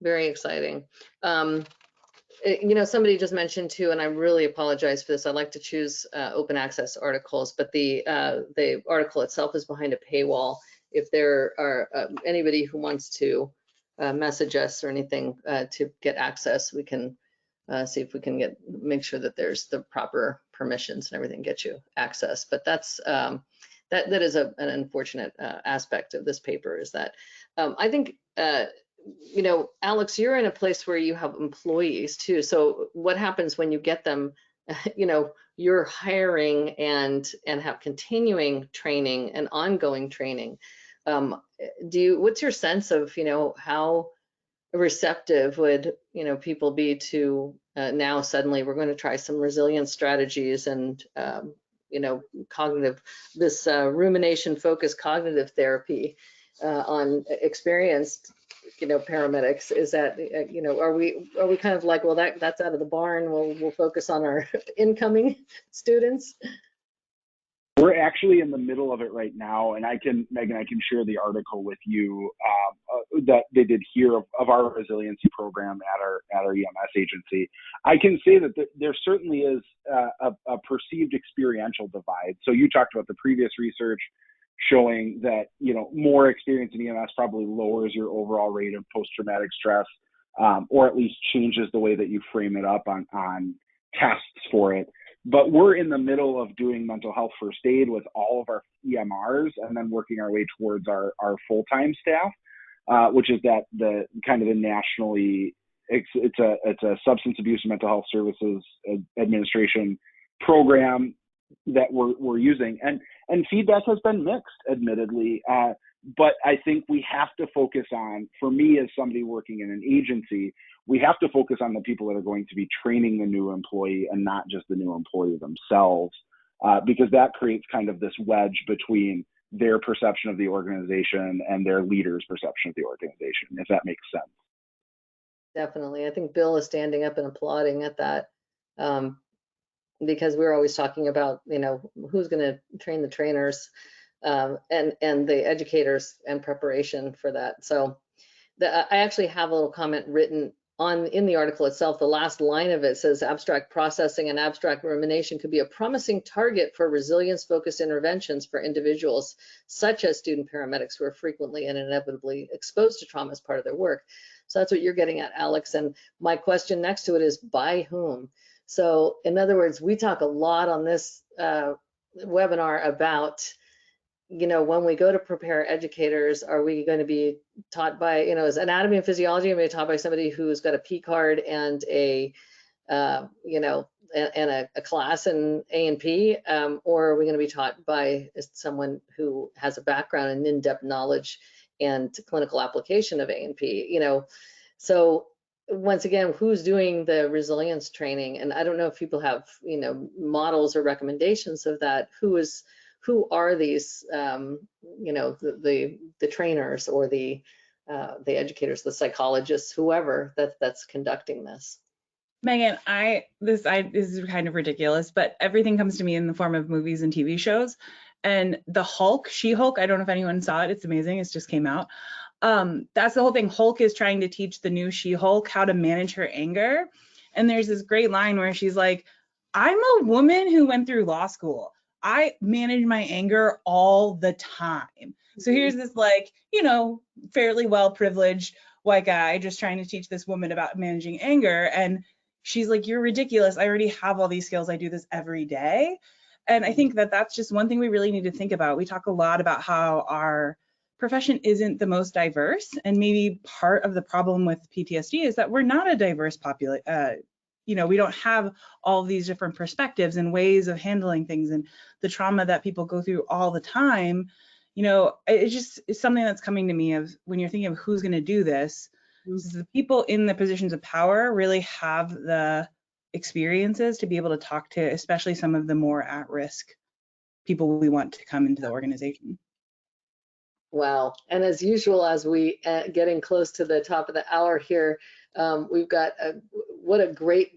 very exciting. You know, somebody just mentioned too, and I really apologize for this, I like to choose open access articles, but the article itself is behind a paywall. If there are anybody who wants to message us or anything to get access, we can see if we can make sure that there's the proper permissions and everything, get you access. But that's that is an unfortunate aspect of this paper, is that I think Alex, you're in a place where you have employees too. So what happens when you get them, you're hiring and have continuing training and ongoing training? What's your sense of, how receptive would, people be to now suddenly we're going to try some resilience strategies and, this rumination focused cognitive therapy on experienced paramedics? Is that are we kind of like, well, that's out of the barn, we'll focus on our incoming students?
We're actually in the middle of it right now, and Megan, I can share the article with you that they did here of our resiliency program at our EMS agency. I can say that there certainly is a perceived experiential divide. So you talked about the previous research showing that more experience in EMS probably lowers your overall rate of post-traumatic stress, or at least changes the way that you frame it up on tests for it. But we're in the middle of doing mental health first aid with all of our EMRs, and then working our way towards our full-time staff, which is the nationally, it's a substance abuse and mental health services administration program that we're using, and feedback has been mixed, admittedly. But I think we have to focus on, for me as somebody working in an agency, we have to focus on the people that are going to be training the new employee and not just the new employee themselves, because that creates kind of this wedge between their perception of the organization and their leader's perception of the organization, if that makes sense.
Definitely. I think Bill is standing up and applauding at that, because we're always talking about, who's going to train the trainers, and the educators and preparation for that. So I actually have a little comment written in the article itself. The last line of it says, abstract processing and abstract rumination could be a promising target for resilience-focused interventions for individuals such as student paramedics who are frequently and inevitably exposed to trauma as part of their work. So that's what you're getting at, Alex. And my question next to it is, by whom? So in other words, we talk a lot on this webinar about, when we go to prepare educators, are we going to be taught by, is anatomy and physiology going to be taught by somebody who's got a P card and a class in A&P, or are we going to be taught by someone who has a background in in-depth knowledge and clinical application of A&P? So once again, who's doing the resilience training? And I don't know if people have, models or recommendations of that. Who are these, the trainers or the educators, the psychologists, whoever that's conducting this?
Megan, this is kind of ridiculous, but everything comes to me in the form of movies and TV shows. And the Hulk, She-Hulk, I don't know if anyone saw it. It's amazing. It just came out. That's the whole thing. Hulk is trying to teach the new She-Hulk how to manage her anger. And there's this great line where she's like, I'm a woman who went through law school. I manage my anger all the time. So here's this fairly well-privileged white guy just trying to teach this woman about managing anger. And she's like, you're ridiculous. I already have all these skills. I do this every day. And I think that that's just one thing we really need to think about. We talk a lot about how our profession isn't the most diverse. And maybe part of the problem with PTSD is that we're not a diverse population. We don't have all these different perspectives and ways of handling things, and the trauma that people go through all the time. It's something that's coming to me of when you're thinking of who's going to do this. Mm-hmm. The people in the positions of power really have the experiences to be able to talk to, especially some of the more at-risk people we want to come into the organization.
Wow. And as usual, as we getting close to the top of the hour here, we've got what a great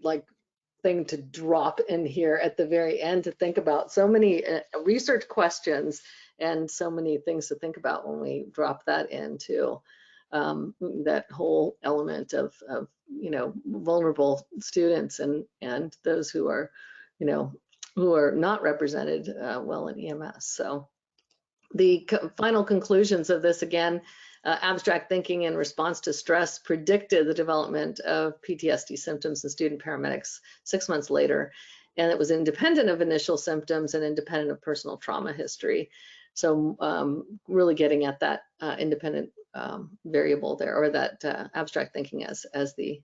thing to drop in here at the very end to think about. So many research questions and so many things to think about when we drop that into that whole element of vulnerable students and those who are not represented well in EMS. So the final conclusions of this, again, abstract thinking in response to stress predicted the development of PTSD symptoms in student paramedics 6 months later, and it was independent of initial symptoms and independent of personal trauma history. So really getting at that independent variable there, or that abstract thinking as the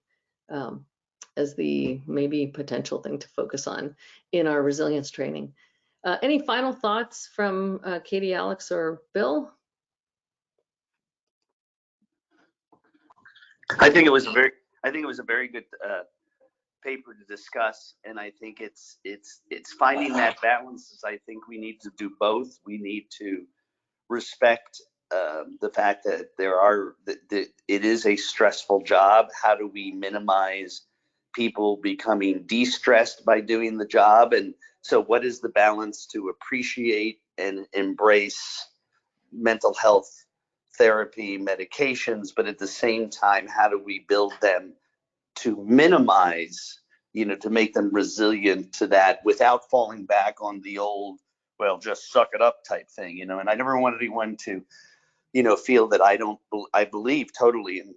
maybe potential thing to focus on in our resilience training. Any final thoughts from Katie, Alex, or Bill?
I think it was a very good paper to discuss, and I think it's finding that balance. I think we need to do both. We need to respect the fact that it is a stressful job. How do we minimize people becoming de-stressed by doing the job? And so what is the balance to appreciate and embrace mental health therapy, medications, but at the same time, how do we build them to minimize, to make them resilient to that without falling back on the old, well, just suck it up type thing, and I never want anyone to, feel that I believe totally in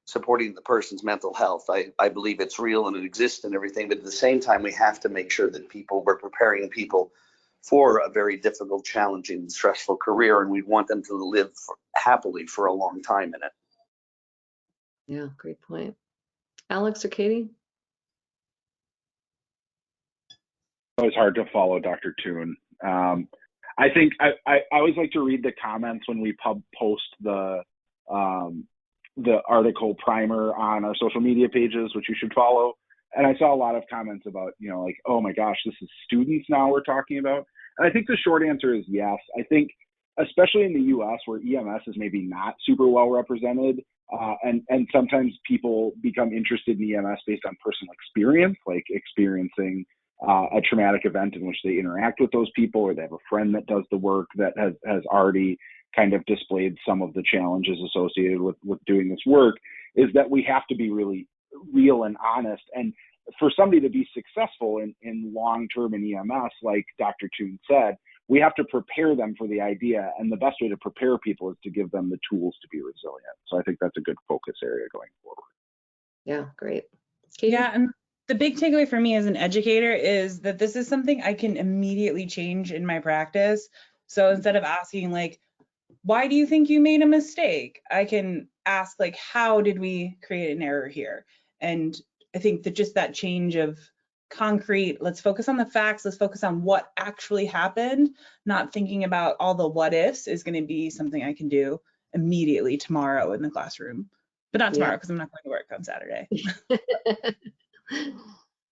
supporting the person's mental health. I believe it's real and it exists and everything, but at the same time, we have to make sure that we're preparing people for a very difficult, challenging, stressful career, and we want them to live happily for a long time in it.
Yeah, great point. Alex or Katie?
It's hard to follow Dr. Toon. I think I always like to read the comments when we post the article primer on our social media pages, which you should follow. And I saw a lot of comments about, like, oh my gosh, this is students now we're talking about. And I think the short answer is yes. I think, especially in the US where EMS is maybe not super well represented, and sometimes people become interested in EMS based on personal experience, like experiencing a traumatic event in which they interact with those people, or they have a friend that does the work that has already kind of displayed some of the challenges associated with doing this work, is that we have to be really real and honest. And for somebody to be successful in long-term in EMS, like Dr. Toon said, we have to prepare them for the idea. And the best way to prepare people is to give them the tools to be resilient. So I think that's a good focus area going forward.
Yeah, great. Katie?
Yeah, and the big takeaway for me as an educator is that this is something I can immediately change in my practice. So instead of asking like, why do you think you made a mistake? I can ask like, how did we create an error here? And I think that just that change of concrete, let's focus on the facts, let's focus on what actually happened, not thinking about all the what ifs, is going to be something I can do immediately tomorrow in the classroom. But not tomorrow, because I'm not going to work on Saturday.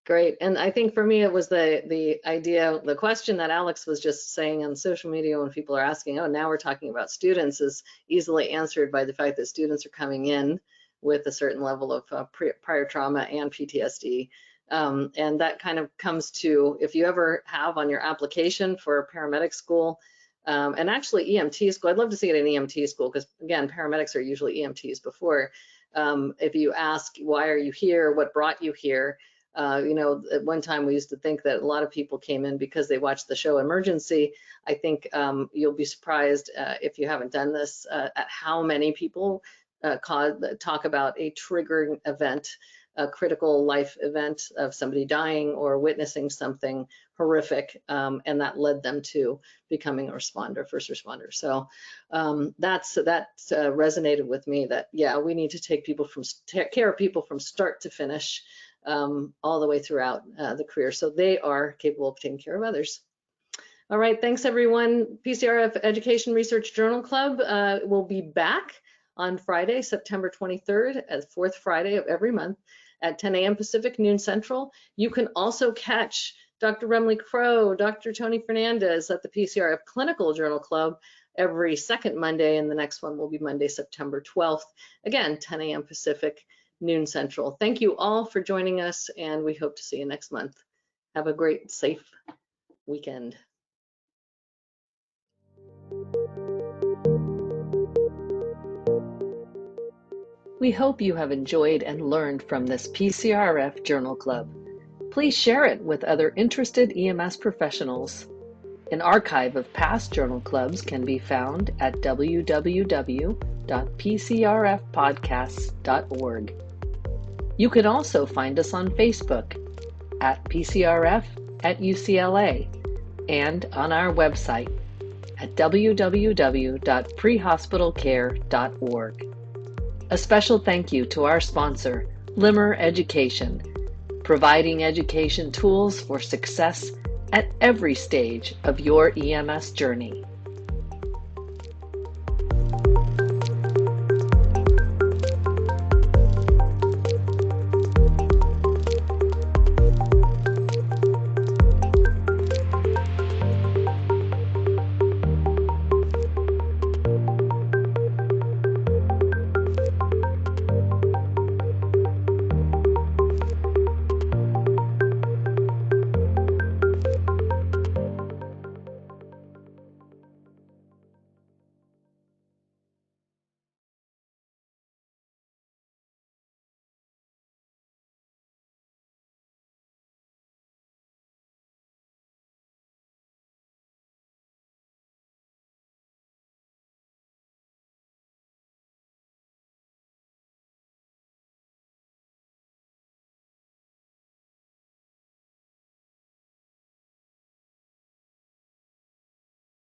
Great. And I think for me, it was the idea, the question that Alex was just saying on social media when people are asking, oh, now we're talking about students, is easily answered by the fact that students are coming in with a certain level of prior trauma and PTSD. And that kind of comes to, if you ever have on your application for paramedic school, and actually EMT school, I'd love to see it in EMT school, because again, paramedics are usually EMTs before. If you ask, why are you here? What brought you here? At one time we used to think that a lot of people came in because they watched the show Emergency. I think you'll be surprised if you haven't done this at how many people talk about a triggering event, a critical life event of somebody dying or witnessing something horrific, and that led them to becoming a responder, first responder. So that resonated with me, that yeah, we need to take care of people from start to finish, all the way throughout the career, so they are capable of taking care of others. All right, thanks everyone. PCRF Education Research Journal Club will be back on Friday, September 23rd, as fourth Friday of every month at 10 a.m. Pacific, noon Central. You can also catch Dr. Remley Crow, Dr. Tony Fernandez at the PCRF Clinical Journal Club every second Monday, and the next one will be Monday, September 12th. Again, 10 a.m. Pacific, noon Central. Thank you all for joining us, and we hope to see you next month. Have a great, safe weekend. We hope you have enjoyed and learned from this PCRF Journal Club. Please share it with other interested EMS professionals. An archive of past journal clubs can be found at www.pcrfpodcasts.org. You can also find us on Facebook at PCRF at UCLA and on our website at www.prehospitalcare.org.
A special thank you to our sponsor, Limmer Education, providing education tools for success at every stage of your EMS journey.